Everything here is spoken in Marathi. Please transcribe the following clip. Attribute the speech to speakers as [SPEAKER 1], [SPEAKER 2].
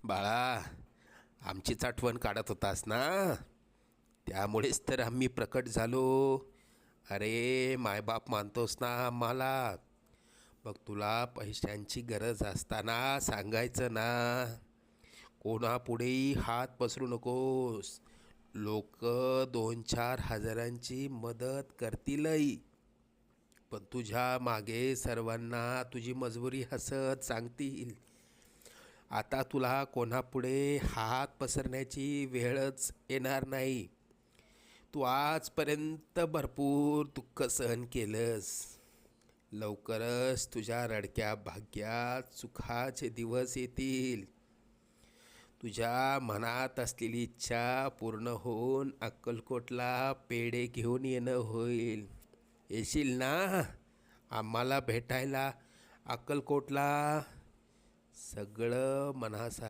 [SPEAKER 1] बाळा, आमचीच आठवण काढत होतास ना, त्यामुळेच तर आम्ही प्रकट झालो. अरे मायबाप मानतोस ना आम्हाला, मग तुला पैशांची गरज असताना सांगायचं ना. कोणापुढेही हात पसरू नकोस. लोक 2-4 हजारांची मदत करतीलही, पण तुझ्या मागे सर्वांना तुझी मजबुरी हसत सांगतील. आता तुला कोणापुढे हात पसरण्याची वेळच येणार नाही. तू आजपर्यंत भरपूर दुःख सहन केलंस. लवकरच तुझ्या रडक्या भाग्यात सुखाचे दिवस येतील. तुझ्या मनात असलेली इच्छा पूर्ण होऊन अक्कलकोटला पेढे घेऊन येणं होईल. येशील ना आम्हाला भेटायला अक्कलकोटला? सगळं मनासारखं